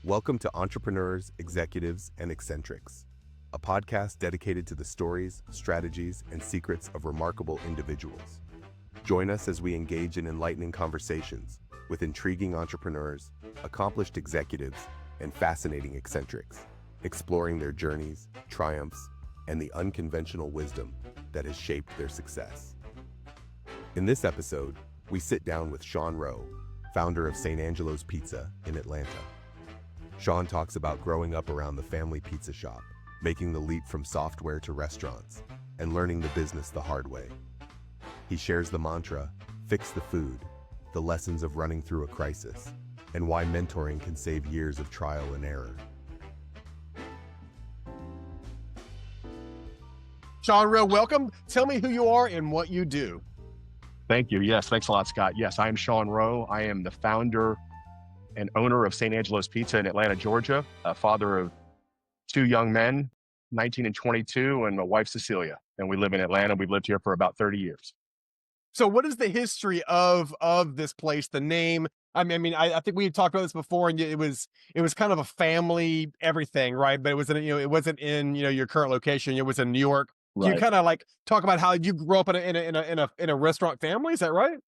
Welcome to Entrepreneurs, Executives, and Eccentrics, a podcast dedicated to the stories, strategies, and secrets of remarkable individuals. Join us as we engage in enlightening conversations with intriguing entrepreneurs, accomplished executives, and fascinating eccentrics, exploring their journeys, triumphs, and the unconventional wisdom that has shaped their success. In this episode, we sit down with Rowe, founder of St. Angelo's Pizza in Atlanta. Sean talks about growing up around the family pizza shop, making the leap from software to restaurants, and learning the business the hard way. He shares the mantra, fix the food, the lessons of running through a crisis, and why mentoring can save years of trial and error. Sean Rowe, welcome. Tell me who you are and what you do. Thank you. Yes, thanks a lot, Scott. Yes, I am Sean Rowe. I am the founder and owner of St. Angelo's Pizza in Atlanta, Georgia, a father of two young men, 19 and 22, and my wife, Cecilia. And we live in Atlanta. We've lived here for about 30 years. So what is the history of this place, the name? I think we had talked about this before, and it was kind of a family everything, right? But it wasn't in your current location. It was in New York. Right. You kind of like talk about how you grew up in a restaurant family. Is that right?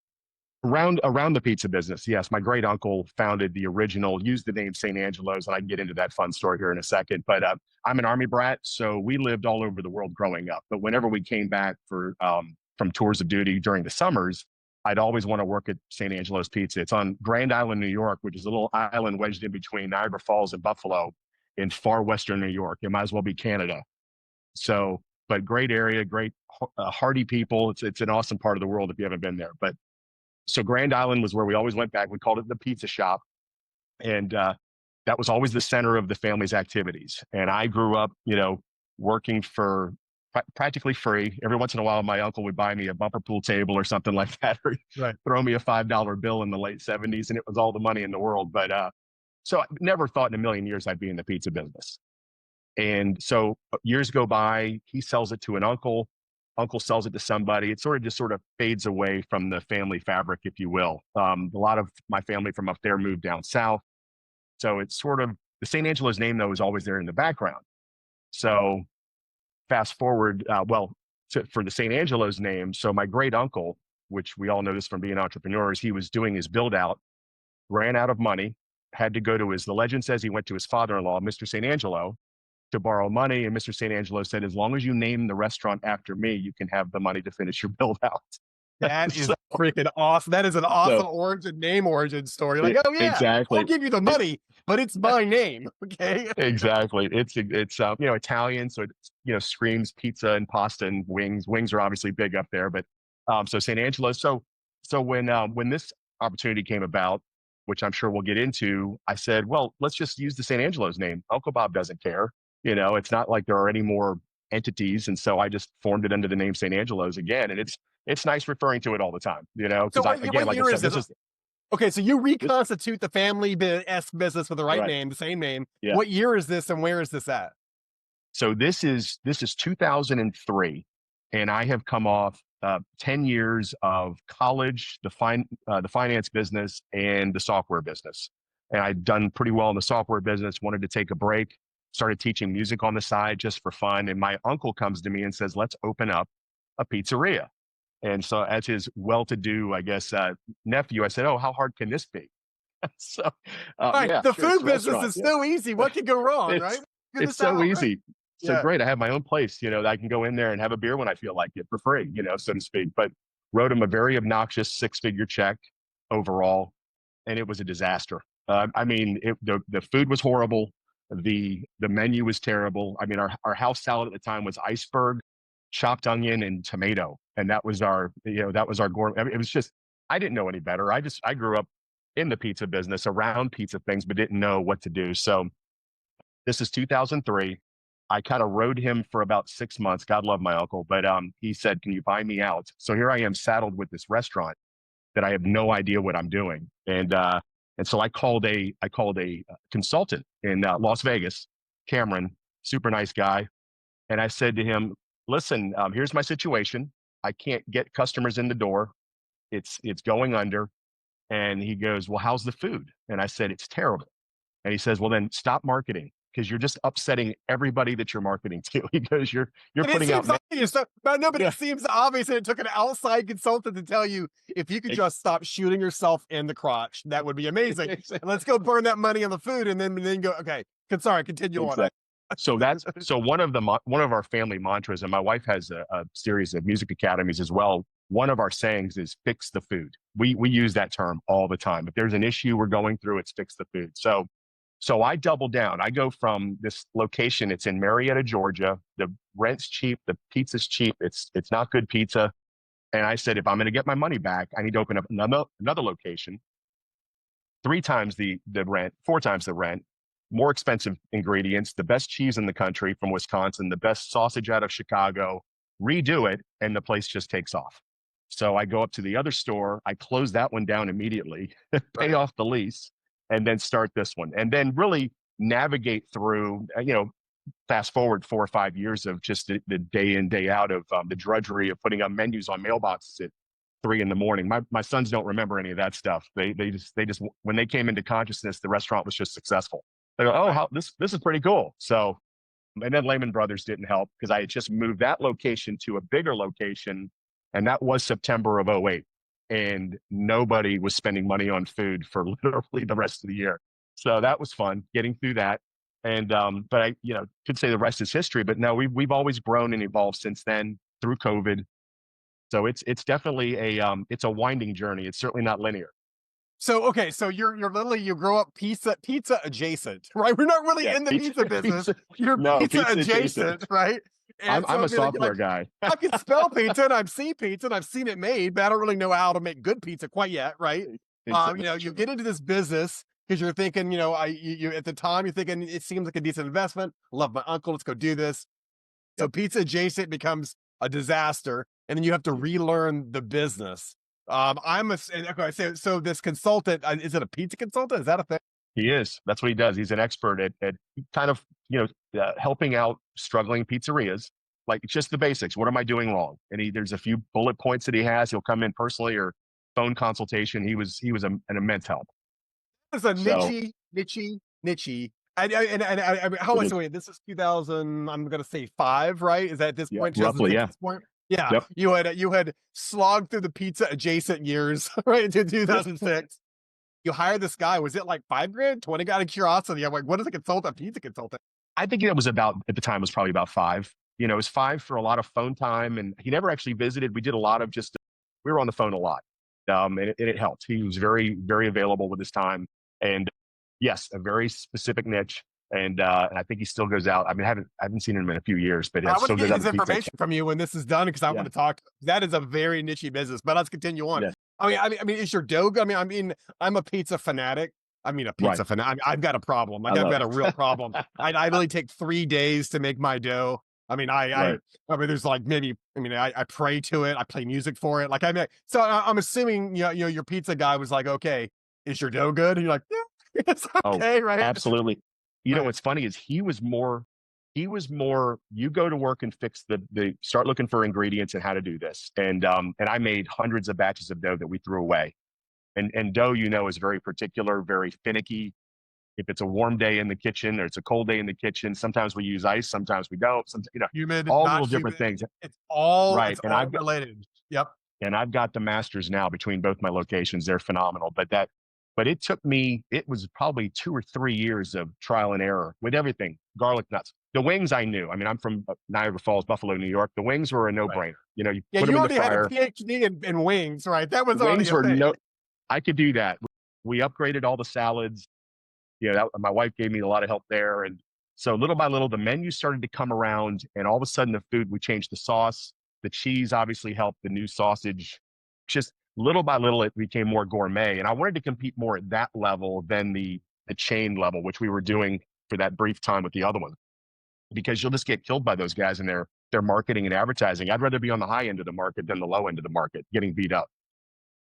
Around the pizza business, yes. My great uncle founded the original, used the name St. Angelo's, and I can get into that fun story here in a second. But I'm an Army brat, so we lived all over the world growing up. But whenever we came back from tours of duty during the summers, I'd always want to work at St. Angelo's Pizza. It's on Grand Island, New York, which is a little island wedged in between Niagara Falls and Buffalo in far western New York. It might as well be Canada. So, but great area, great hearty people. It's an awesome part of the world if you haven't been there. But so Grand Island was where we always went back. We called it the pizza shop. And that was always the center of the family's activities. And I grew up, working for practically free. Every once in a while, my uncle would buy me a bumper pool table or something like that, or right. Throw me a $5 bill in the late 70s. And it was all the money in the world. But so I never thought in a million years I'd be in the pizza business. And so years go by, he sells it to an uncle sells it to somebody. It sort of fades away from the family fabric, if you will. A lot of my family from up there moved down south. So it's sort of, the St. Angelo's name, though, is always there in the background. So fast forward, for the St. Angelo's name, so my great uncle, which we all know this from being entrepreneurs, he was doing his build out, ran out of money, had to go to the legend says he went to his father-in-law, Mr. St. Angelo, to borrow money. And Mr. St. Angelo said, as long as you name the restaurant after me, you can have the money to finish your build out. That is freaking awesome. That is an awesome origin story. Like, oh yeah, exactly. I'll give you the money, but it's my name. Okay. Exactly. It's Italian. So it, screams pizza and pasta and wings. Wings are obviously big up there, but so St. Angelo. So when this opportunity came about, which I'm sure we'll get into, I said, well, let's just use the St. Angelo's name. Uncle Bob doesn't care. It's not like there are any more entities. And so I just formed it under the name St. Angelo's again. And it's nice referring to it all the time, So what year is this? Okay, so you reconstitute the family-esque business with the right name, the same name. Yeah. What year is this and where is this at? So this is 2003. And I have come off 10 years of college, the finance business, and the software business. And I'd done pretty well in the software business, wanted to take a break, started teaching music on the side just for fun. And my uncle comes to me and says, let's open up a pizzeria. And so as his well-to-do, I guess, nephew, I said, oh, how hard can this be? So the food business is so easy. What could go wrong, right? It's so easy. Right? So great. I have my own place, that I can go in there and have a beer when I feel like it for free, so to speak. But wrote him a very obnoxious 6-figure check overall. And it was a disaster. The food was horrible. The menu was terrible. I mean, our house salad at the time was iceberg, chopped onion, and tomato. And that was our gourmet. I mean, it was just, I didn't know any better. I grew up in the pizza business around pizza things, but didn't know what to do. So this is 2003. I kind of rode him for about 6 months. God love my uncle, but he said, "Can you buy me out?" So here I am saddled with this restaurant that I have no idea what I'm doing. And so I called a consultant in Las Vegas, Cameron, super nice guy. And I said to him, listen, here's my situation. I can't get customers in the door. It's going under. And he goes, well, how's the food? And I said, it's terrible. And he says, well, then stop marketing because you're just upsetting everybody that you're marketing to. He goes, you're And it putting out. seems obvious. But no, but Yeah, it seems obvious, and it took an outside consultant to tell you if you could just stop shooting yourself in the crotch, that would be amazing. Let's go burn that money on the food, and then go. Okay, sorry, continue on. exactly. So one of our family mantras, and my wife has a series of music academies as well. One of our sayings is "fix the food." We use that term all the time. If there's an issue we're going through, it's fix the food. So I double down. I go from this location. It's in Marietta, Georgia. The rent's cheap. The pizza's cheap. It's not good pizza. And I said, if I'm going to get my money back, I need to open up another location, 3 times the rent, 4 times the rent, more expensive ingredients, the best cheese in the country from Wisconsin, the best sausage out of Chicago, redo it, and the place just takes off. So I go up to the other store, I close that one down immediately, pay off the lease, and then start this one. And then really navigate through, fast forward 4 or 5 years of just the day in, day out of the drudgery of putting up menus on mailboxes at 3 a.m. My sons don't remember any of that stuff. They just when they came into consciousness, the restaurant was just successful. They go, oh, this is pretty cool. So, and then Lehman Brothers didn't help because I had just moved that location to a bigger location, and that was September of 2008. And nobody was spending money on food for literally the rest of the year. So that was fun getting through that. And but I could say the rest is history. But no, we've always grown and evolved since then through COVID. So it's definitely it's a winding journey. It's certainly not linear. So okay, so you're literally, you grow up pizza adjacent, right? We're not really in the pizza business. You're pizza adjacent, right? And I'm a so, software guy. I can spell pizza and I've seen pizza and I've seen it made, but I don't really know how to make good pizza quite yet, right? You get into this business because you're thinking, you at the time you're thinking it seems like a decent investment. Love my uncle, let's go do this. So pizza adjacent becomes a disaster, and then you have to relearn the business. So this consultant, is it a pizza consultant? Is that a thing? He is. That's what he does. He's an expert at kind of, helping out struggling pizzerias, like just the basics. What am I doing wrong? And there's a few bullet points that he has. He'll come in personally or phone consultation. He was an immense help. It's a niche. How much? Wait, this is 2000. I'm gonna say 5, right? Is that at this point? Roughly, yeah. This point? Yeah. Yep. You had slogged through the pizza adjacent years, right, into 2006. You hired this guy. Was it like $5,000, 20? Out of curiosity, I'm like, what is a consultant? Pizza consultant? I think it was about, at the time, it was probably about 5. It was 5 for a lot of phone time, and he never actually visited. We did a lot of we were on the phone a lot, and it helped. He was very, very available with his time, and yes, a very specific niche. And I think he still goes out. I mean, I haven't seen him in a few years, but I want still to goes get out his information from you when this is done because I want to talk. That is a very niche business, but let's continue on. Yeah. I mean, is your dough? I'm a pizza fanatic. Fanatic. I've got a problem. I've got a real problem. I really take 3 days to make my dough. I mean, there's like maybe. I pray to it. I play music for it. So I'm assuming your pizza guy was like, okay, is your dough good? And you're like, yeah, it's okay, right? Absolutely. What's funny is he was more, you go to work and fix start looking for ingredients and how to do this. And I made hundreds of batches of dough that we threw away. And dough, is very particular, very finicky. If it's a warm day in the kitchen or it's a cold day in the kitchen, sometimes we use ice, sometimes we don't. Humid, all little different things. It's all right. It's all related. Yep. And I've got the masters now between both my locations. They're phenomenal. But it took me, it was probably 2 or 3 years of trial and error with everything. Garlic nuts. The wings I knew. I'm from Niagara Falls, Buffalo, New York. The wings were a no-brainer. Right. You put them in the fryer. Had a PhD in wings, right? That was wings were I could do that. We upgraded all the salads. My wife gave me a lot of help there. And so little by little, the menu started to come around, and all of a sudden the food, we changed the sauce. The cheese obviously helped, the new sausage. Just little by little, it became more gourmet. And I wanted to compete more at that level than the chain level, which we were doing for that brief time with the other one, because you'll just get killed by those guys and their marketing and advertising. I'd rather be on the high end of the market than the low end of the market, getting beat up.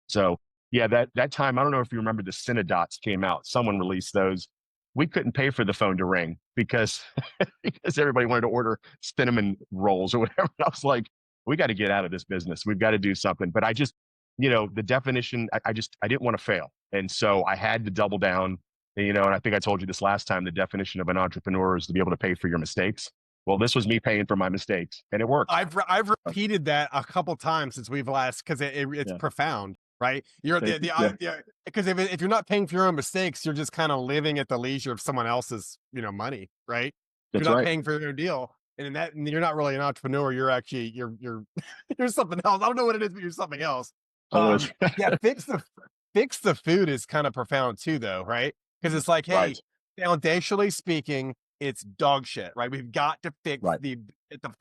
So yeah, that time, I don't know if you remember, the Cinedots came out. Someone released those. We couldn't pay for the phone to ring because everybody wanted to order cinnamon rolls or whatever. I was like, we got to get out of this business. We've got to do something. But I just, the definition, I didn't want to fail. And so I had to double down. And I think I told you this last time, the definition of an entrepreneur is to be able to pay for your mistakes. Well, this was me paying for my mistakes, and it worked. I've repeated that a couple times since we've last, because it's Yeah. profound, right? You're Thank you. Yeah. yeah, because if you're not paying for your own mistakes, you're just kind of living at the leisure of someone else's, money, right? If That's you're not right. paying for your own deal, and you're not really an entrepreneur. You're actually you're you're something else. I don't know what it is, but you're something else. Yeah, fix the food is kind of profound too, though, right? Because it's like, hey, Right. foundationally speaking, it's dog shit, right? We've got to fix Right. the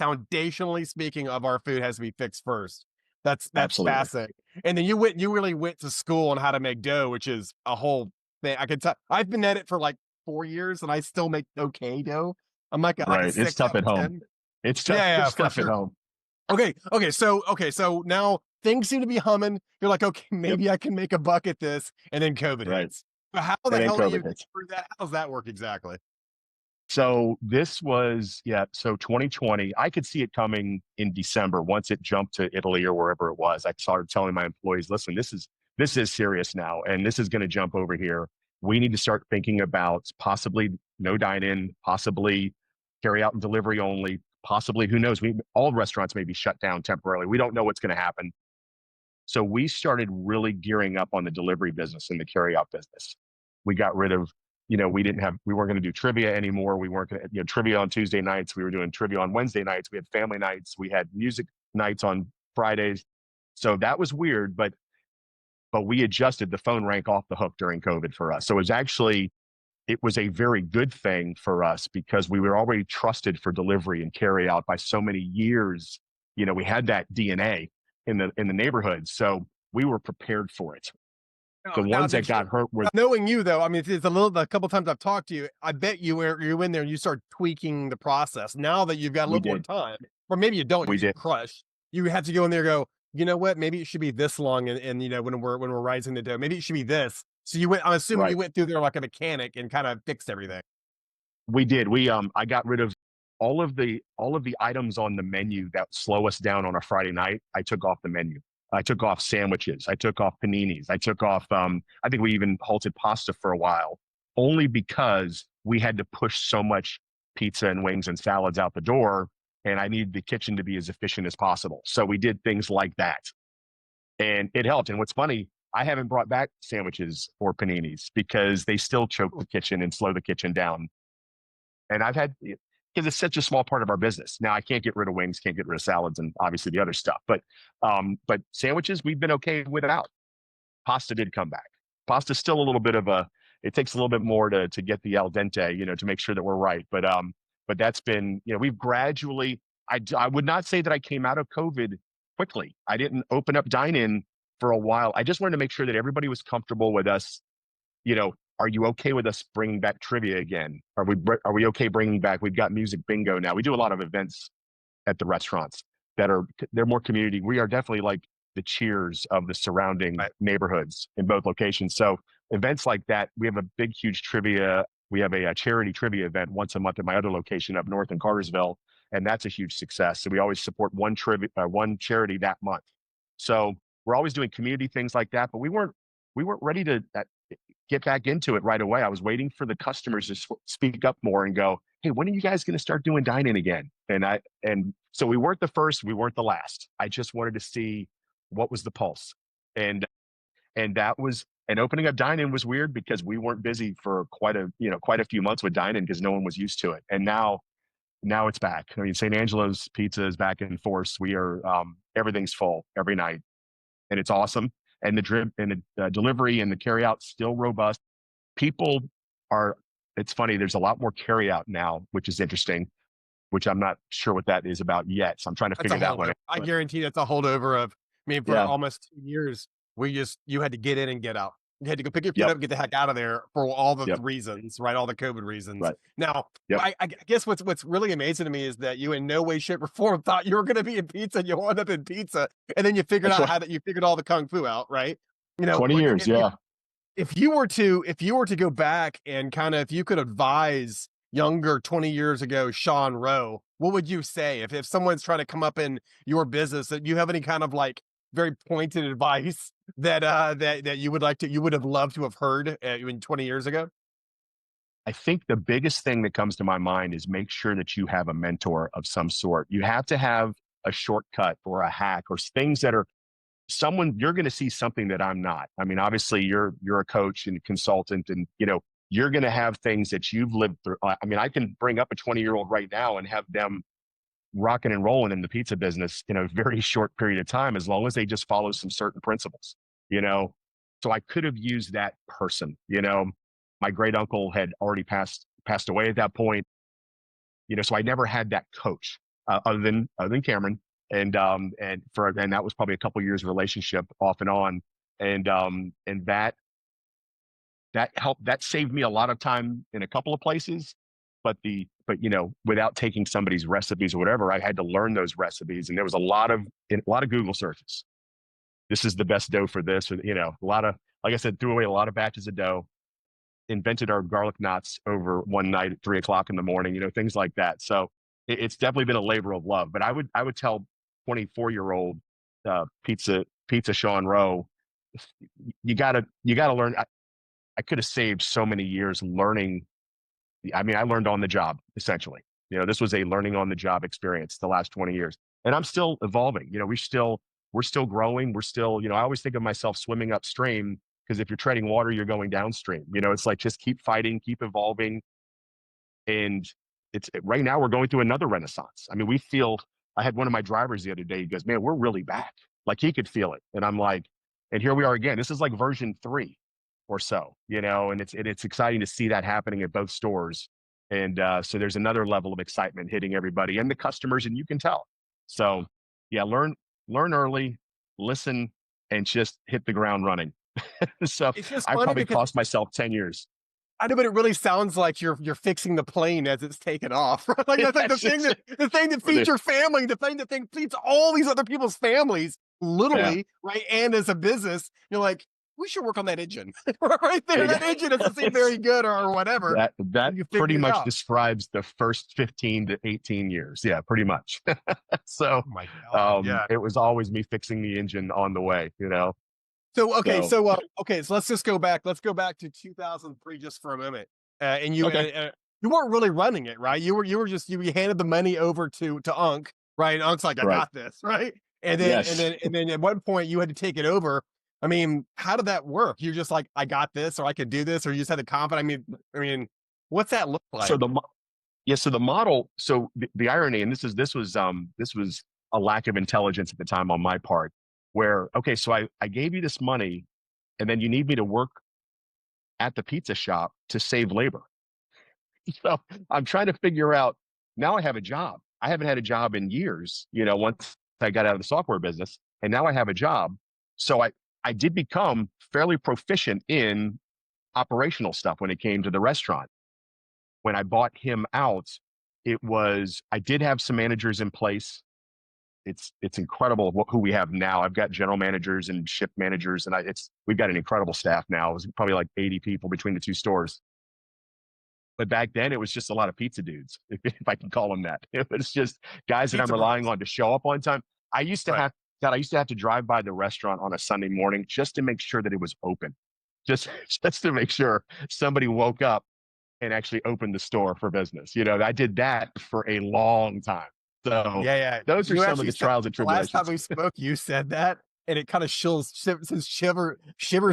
foundationally speaking of our food has to be fixed first. That's Absolutely. fascinating. And then you really went to school on how to make dough, which is a whole thing. I can tell. I've been at it for like 4 years, and I still make okay dough. I'm like a Right. It's 6 tough out at of home. 10. It's tough. Yeah, yeah, It's for tough at sure. home. Okay, so now things seem to be humming. You're like, okay, Yep. maybe I can make a buck at this, and then COVID Right. hits. But how the And then hell do you COVID get hits. through that? How does that work exactly? So this was, so 2020, I could see it coming in December. Once it jumped to Italy or wherever it was, I started telling my employees, listen, this is serious now, and this is going to jump over here. We need to start thinking about possibly no dine-in, possibly carry out and delivery only, possibly, who knows, all restaurants may be shut down temporarily. We don't know what's going to happen. So we started really gearing up on the delivery business and the carry out business. We got rid of, we weren't going to do trivia anymore. We weren't going to, trivia on Tuesday nights. We were doing trivia on Wednesday nights. We had family nights. We had music nights on Fridays. So that was weird, but we adjusted. The phone rang off the hook during COVID for us. So it was a very good thing for us because we were already trusted for delivery and carry out by so many years. We had that DNA in the neighborhood, so we were prepared for it. The ones that got hurt were, knowing you though. I mean, it's a couple times I've talked to you. I bet you in there and you start tweaking the process. Now that you've got a we little more did, time, or maybe you don't, we you did, crush. You have to go in there and go, you know what? Maybe it should be this long, and when we're rising the dough, maybe it should be this. So you went. I'm assuming you right. went through there like a mechanic and kind of fixed everything. We did. I got rid of all of the items on the menu that slow us down on a Friday night. I took off the menu. I took off sandwiches. I took off paninis. I took off, I think we even halted pasta for a while, only because we had to push so much pizza and wings and salads out the door. And I needed the kitchen to be as efficient as possible. So we did things like that. And it helped. And what's funny, I haven't brought back sandwiches or paninis because they still choke the kitchen and slow the kitchen down. And I've had, because it's such a small part of our business. Now I can't get rid of wings, can't get rid of salads, and obviously the other stuff. But sandwiches we've been okay without. Pasta did come back. Pasta's still a little bit of a. It takes a little bit more to get the al dente, to make sure that we're right. But that's been, we've gradually. I would not say that I came out of COVID quickly. I didn't open up dine-in for a while. I just wanted to make sure that everybody was comfortable with us. Are you okay with us bringing back trivia again? Are we okay bringing back? We've got music bingo now. We do a lot of events at the restaurants they're more community. We are definitely like the Cheers of the surrounding neighborhoods in both locations. So events like that, we have a big, huge trivia. We have a charity trivia event once a month at my other location up north in Cartersville, and that's a huge success. So we always support one charity that month. So we're always doing community things like that, but we weren't ready to get back into it right away. I was waiting for the customers to speak up more and go, hey, when are you guys going to start doing dine-in again? And so we weren't the first, we weren't the last. I just wanted to see what was the pulse. And opening up dine-in was weird because we weren't busy for quite a few months with dine-in because no one was used to it. And now it's back. I mean, St. Angelo's Pizza is back in force. We are, everything's full every night and it's awesome. And the delivery and the carry out still robust. People it's funny. There's a lot more carry out now, which is interesting, which I'm not sure what that is about yet. So I'm trying to figure that one out. I guarantee that's a holdover of, for almost 2 years, you had to get in and get out. You had to go pick your food up and get the heck out of there for all the reasons, right? All the COVID reasons. Right. Now, I guess what's really amazing to me is that you in no way, shape, or form thought you were going to be in pizza. You wound up in pizza, and then you figured out you figured all the kung fu out, right? 20 years, If you were to go back and if you could advise younger 20 years ago Sean Rowe, what would you say if someone's trying to come up in your business? That you have any kind of like very pointed advice that you would have loved to have heard 20 years ago? I think the biggest thing that comes to my mind is make sure that you have a mentor of some sort. You have to have a shortcut or a hack or things that are someone you're going to see something that I'm not. I mean, obviously you're a coach and consultant and you're going to have things that you've lived through. I mean, I can bring up a 20-year-old right now and have them rocking and rolling in the pizza business in a very short period of time, as long as they just follow some certain principles, you know? So I could have used that person, my great uncle had already passed away at that point, so I never had that coach other than Cameron. And that was probably a couple years relationship off and on. And that helped, that saved me a lot of time in a couple of places, but without taking somebody's recipes or whatever, I had to learn those recipes. And there was a lot of Google searches. This is the best dough for this, or, a lot of, like I said, threw away a lot of batches of dough, invented our garlic knots over one night at 3 o'clock in the morning, things like that. So it's definitely been a labor of love, but I would tell 24-year-old pizza Sean Rowe, you gotta learn. I could have saved so many years learning. I mean, I learned on the job, essentially. This was a learning on the job experience the last 20 years. And I'm still evolving. We're still growing. We're still, I always think of myself swimming upstream, because if you're treading water, you're going downstream. It's like, just keep fighting, keep evolving. And right now we're going through another renaissance. I mean, I had one of my drivers the other day, he goes, man, we're really back. Like, he could feel it. And I'm like, and here we are again. This is like version 3 or so, and it's exciting to see that happening at both stores. And so there's another level of excitement hitting everybody and the customers, and you can tell. So yeah, learn early, listen, and just hit the ground running. So It's just I funny probably because cost myself 10 years. I know, but it really sounds like you're fixing the plane as it's taken off. Right? Like, that's like the thing that feeds your family, the thing that feeds all these other people's families, literally, Yeah. right? And as a business, you're like, we should work on that engine right there. That engine doesn't seem very good or whatever. That pretty much describes the first 15 to 18 years. Yeah, pretty much. So Oh my God, yeah. it was always me fixing the engine on the way, So so let's just go back. Let's go back to 2003 just for a moment. And you Okay. you weren't really running it, right? You handed the money over to Unc, right? And Unc's like, I Right. got this, right? And then Yes. and then at one point you had to take it over. I mean, how did that work? You're just like, I got this, or I could do this, or you just had the confidence. I mean, what's that look like? So the model. So the irony, and this was a lack of intelligence at the time on my part, where, okay, so I gave you this money, and then you need me to work at the pizza shop to save labor. So I'm trying to figure out, now I have a job. I haven't had a job in years, once I got out of the software business, and now I have a job. So I did become fairly proficient in operational stuff when it came to the restaurant. When I bought him out, I did have some managers in place. It's incredible who we have now. I've got general managers and shift managers, and we've got an incredible staff now. It was probably like 80 people between the two stores. But back then, it was just a lot of pizza dudes, if I can call them that. It was just guys that I'm relying on to show up on time. I used to have to drive by the restaurant on a Sunday morning just to make sure that it was open, just to make sure somebody woke up and actually opened the store for business. I did that for a long time. So Yeah. those are some of the trials and tribulations. The last time we spoke, you said that, and it kind of shivers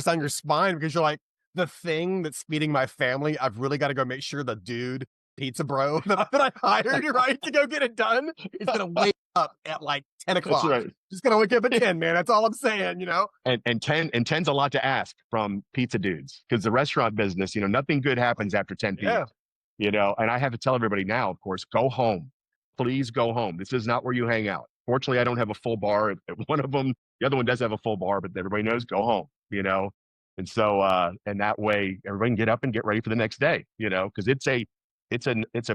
on your spine, because you're like, the thing that's feeding my family, I've really got to go make sure the dude pizza bro that I hired, right, to go get it done, is gonna wake up at like 10 o'clock. That's right. Just gonna wake up at 10, man. That's all I'm saying, And 10's a lot to ask from pizza dudes, because the restaurant business, nothing good happens after 10 p.m. And I have to tell everybody now, of course, go home. Please go home. This is not where you hang out. Fortunately, I don't have a full bar. At one of them, the other one does have a full bar, but everybody knows, go home, And so, and that way everybody can get up and get ready for the next day, because it's a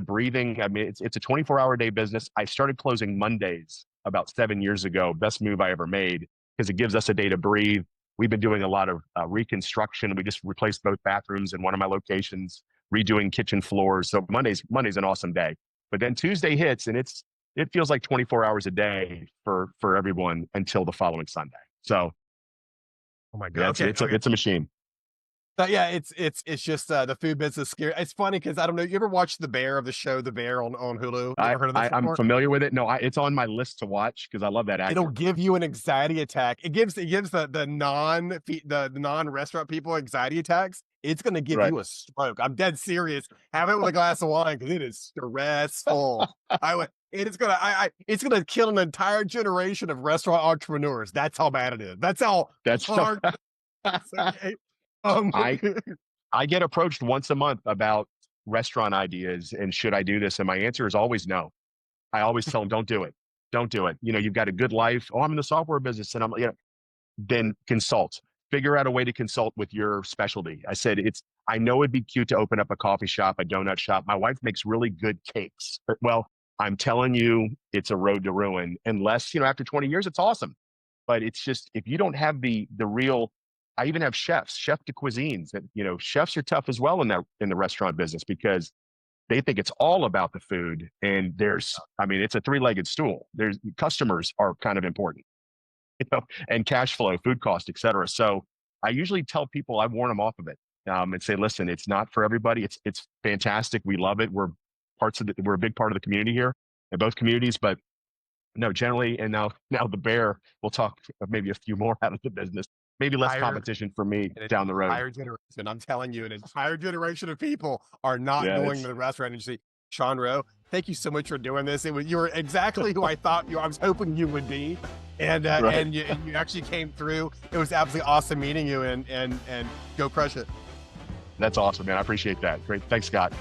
breathing. I mean, it's a 24-hour day business. I started closing Mondays about 7 years ago. Best move I ever made, because it gives us a day to breathe. We've been doing a lot of reconstruction. We just replaced both bathrooms in one of my locations, redoing kitchen floors. So Monday's an awesome day. But then Tuesday hits, and it feels like 24 hours a day for everyone until the following Sunday. So oh my God, it's a machine. But yeah, it's just the food business scary. It's funny because I don't know. You ever watch The Bear, of the show The Bear on Hulu? You ever heard of this I'm before? familiar with it. No, it's on my list to watch because I love that It'll actor. give you an anxiety attack. It gives the non restaurant people anxiety attacks. It's gonna give Right. you a stroke. I'm dead serious. Have it with a glass of wine because it is stressful. I would. It is gonna. It's gonna kill an entire generation of restaurant entrepreneurs. That's how bad it is. That's how That's hard. It's okay. Um, I I get approached once a month about restaurant ideas and should I do this? And my answer is always no. I always tell them, don't do it. Don't do it. You know, you've got a good life. Oh, I'm in the software business and then consult. Figure out a way to consult with your specialty. I said, I know it'd be cute to open up a coffee shop, a donut shop. My wife makes really good cakes. But, well, I'm telling you, it's a road to ruin unless, after 20 years, it's awesome. But it's just, if you don't have the real, I even have chefs, chef de cuisines that, chefs are tough as well in the restaurant business because they think it's all about the food. And it's a three-legged stool. There's customers are kind of important, and cash flow, food cost, et cetera. So I usually tell people I warn them off of it, and say, listen, it's not for everybody. It's fantastic. We love it. We're a big part of the community here in both communities, but no, generally, and now the Bear, we'll talk of maybe a few more out of the business, maybe less higher competition for me an down the road. entire generation. I'm telling you, an entire generation of people are not Yeah, going to the restaurant industry. Sean Rowe, thank you so much for doing this. You were exactly who I thought I was hoping you would be, and Right. and you actually came through. It was absolutely awesome meeting you, and go crush it. That's awesome, man. I appreciate that. Great. Thanks, Scott.